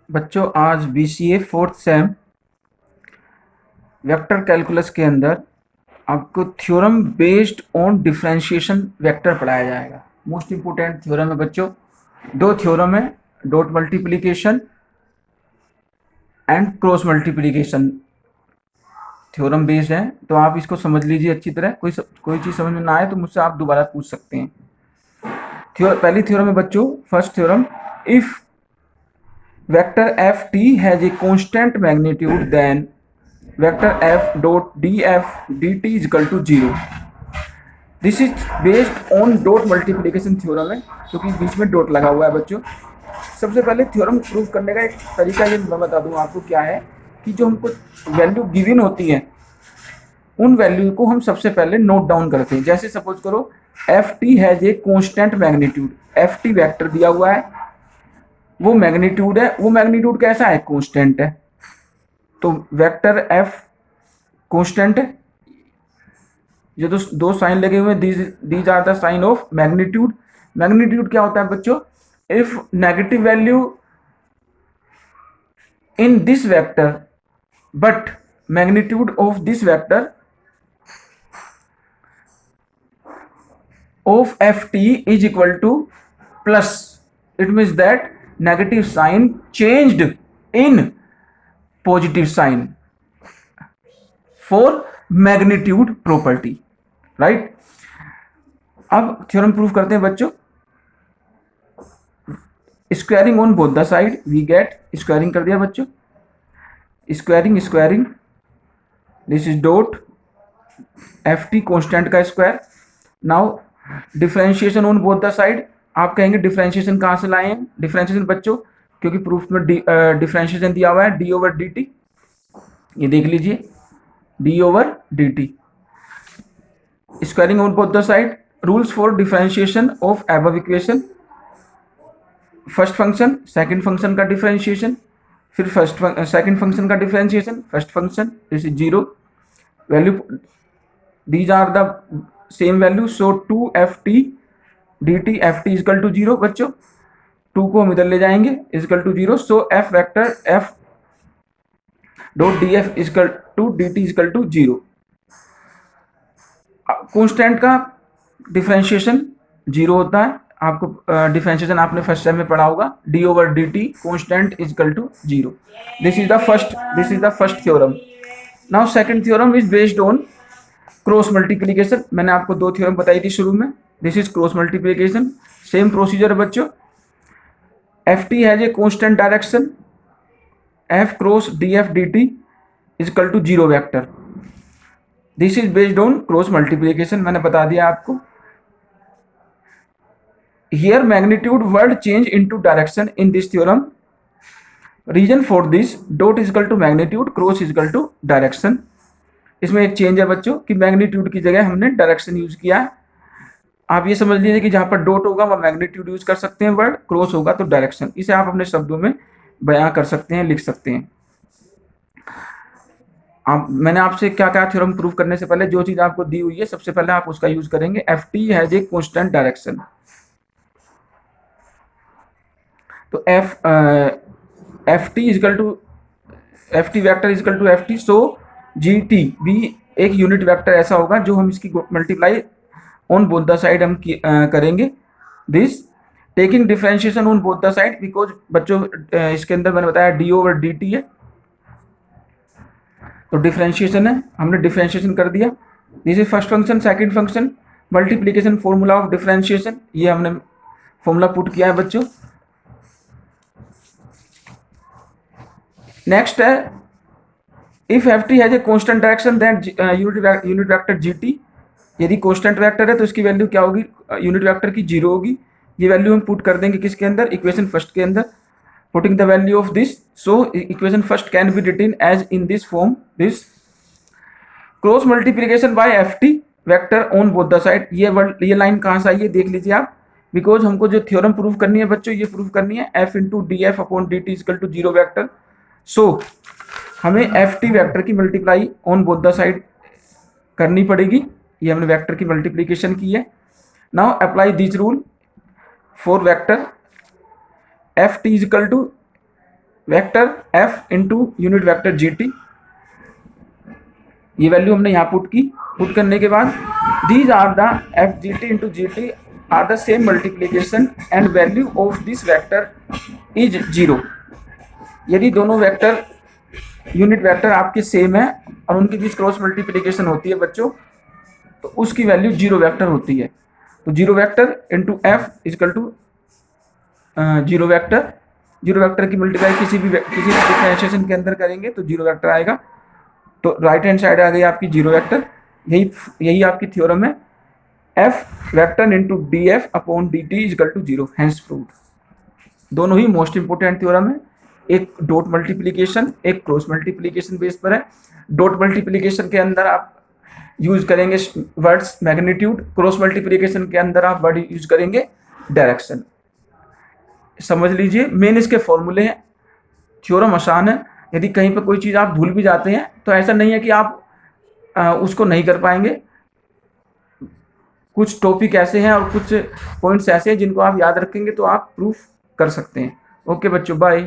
बच्चों आज BCA fourth same vector calculus के अंदर आपको theorem based on differentiation vector पढ़ाया जाएगा। मोस्ट इंपोर्टेंट थ्योरम है बच्चों, दो थ्योरम है, dot multiplication and cross multiplication theorem based है। तो आप इसको समझ लीजिए अच्छी तरह। कोई चीज़ समझ में ना आए तो मुझसे आप दोबारा पूछ सकते हैं। पहली थ्योरम है बच्चों, first theorem, if vector F T has a constant magnitude then vector f dot d F d t is equal to zero. This is based on dot multiplication theorem है, क्योंकि बीच में डॉट लगा हुआ है बच्चों। सबसे पहले थ्योरम प्रूव करने का एक तरीका ये मैं बता दूं आपको क्या है, कि जो हमको वैल्यू गिवन होती है उन वैल्यू को हम सबसे पहले नोट डाउन करते हैं। जैसे सपोज करो F T has a constant magnitude, F T vector दिया हुआ है, वो मैग्नीट्यूड है, वो मैग्नीट्यूड कैसा है, कॉन्स्टेंट है। तो वेक्टर एफ कॉन्स्टेंट है, ये दो साइन लगे हुए हैं, these are the sign of magnitude. Magnitude क्या होता है बच्चों, if negative value in this vector but magnitude of this vector of ft is equal to plus, it means that negative sign changed in positive sign for magnitude property, right? अब theorem prove करते हैं बच्चों। Squaring on both the side we get, squaring कर दिया बच्चों, squaring this is dot F T constant का square. Now differentiation on both the side, आप कहेंगे डिफरेंशिएशन कहाँ से लाए हैं, डिफरेंशिएशन बच्चों क्योंकि प्रूफ में डिफरेंशिएशन दिया हुआ है डी ओवर डी टी, ये देख लीजिए d over d t. Squaring on both the side, rules for differentiation of above equation, first function second function का डिफरेंशिएशन, फिर सेकंड फंक्शन का differentiation, first function, this is zero value, these are the same value, so two F t d t f T is equal to zero बच्चों, two को हम इधर ले जाएंगे is equal to zero, so f vector f dot d f equal to d T is equal to zero. Constant का differentiation zero होता है, आपको डिफरेंशिएशन आपने फर्स्ट टाइम में पढ़ा होगा, d over d t constant equal to zero. This is the first theorem. Now second theorem is based on cross multiplication. मैंने आपको दो थ्योरम बताई थी शुरू में, this is cross multiplication, same procedure बच्चों। F T has a constant direction, F cross d F d t is equal to zero vector, this is based on cross multiplication, मैंने बता दिया आपको। Here magnitude word change into direction in this theorem, reason for this dot is equal to magnitude, cross is equal to direction. इसमें एक change है बच्चों कि magnitude की जगह हमने डायरेक्शन यूज किया है। आप ये समझ लीजिए कि जहां पर डॉट होगा वह मैग्नीट्यूड यूज कर सकते हैं वर्ड, क्रॉस होगा तो डायरेक्शन। इसे आप अपने शब्दों में बयां कर सकते हैं, लिख सकते हैं। मैंने आपसे क्या कहा, थ्योरम प्रूव करने से पहले जो चीज आपको दी हुई है सबसे पहले आप उसका यूज करेंगे। F T has a constant direction, तो F T is equal to F T vector equal to F T, so G T भी एक यूनिट वेक्टर ऐसा होगा जो हम इसकी multiply on both the side हम करेंगे। This taking differentiation on both the side, because बच्चों इसके अंदर मैंने बताया डी ओवर डी टी है, तो डिफरेंशिएशन है, हमने डिफरेंशिएशन कर दिया। This is first function second function, multiplication formula of differentiation, ये हमने फॉर्मूला पुट किया है बच्चों। नेक्स्ट है if f T has a constant direction then unit vector ji t, यदि कॉन्स्टेंट वेक्टर है तो इसकी वैल्यू क्या होगी, यूनिट वेक्टर की जीरो होगी। ये वैल्यू हम पुट कर देंगे किसके अंदर, इक्वेशन फर्स्ट के अंदर, putting the value of this, so equation first can be written as in this form, this cross multiplication by F T vector on both the side. ये लाइन कहाँ से आई है देख लीजिए आप, बिकॉज हमको जो थ्योरम प्रूव करनी है बच्चों, ये प्रूव करनी है F into D F upon D T is equal to zero vector, so हमें एफ टी वैक्टर की multiply on both the side करनी पड़ेगी। ये हमने वेक्टर की मल्टीप्लिकेशन की है। Now apply this rule for vector F T is equal to vector F into unit vector ji T, ये वैल्यू हमने यहाँ पुट करने के बाद these are the F G T into G T are the same multiplication and value of this vector is zero. यदि दोनों vector unit vector आपके same है और उनके बीच क्रॉस मल्टीप्लीकेशन होती है बच्चों, तो उसकी वैल्यू जीरो वेक्टर होती है। तो zero vector into F equal to zero vector की मल्टीप्लाई किसी भी डिफरेंशिएशन के अंदर करेंगे तो जीरो वेक्टर आएगा। तो राइट हैंड साइड आ गई आपकी जीरो वेक्टर। यही आपकी थ्योरम है, F vector into D F upon D T is equal to zero, hence proved. दोनों ही मोस्ट इंपोर्टेंट थ्योरम है, एक डॉट मल्टीप्लीकेशन, एक क्रॉस मल्टीप्लीकेशन बेस पर है। डॉट मल्टीप्लीकेशन के अंदर आप यूज करेंगे वर्ड्स मैग्नीट्यूड, क्रॉस मल्टीप्लीकेशन के अंदर आप वर्ड यूज करेंगे डायरेक्शन। समझ लीजिए मेन इसके फॉर्मूले हैं, थ्योरम आसान है। यदि कहीं पर कोई चीज़ आप भूल भी जाते हैं तो ऐसा नहीं है कि आप उसको नहीं कर पाएंगे। कुछ टॉपिक ऐसे हैं और कुछ पॉइंट्स ऐसे हैं जिनको आप याद रखेंगे तो आप प्रूफ कर सकते हैं। ओके बच्चों, बाय।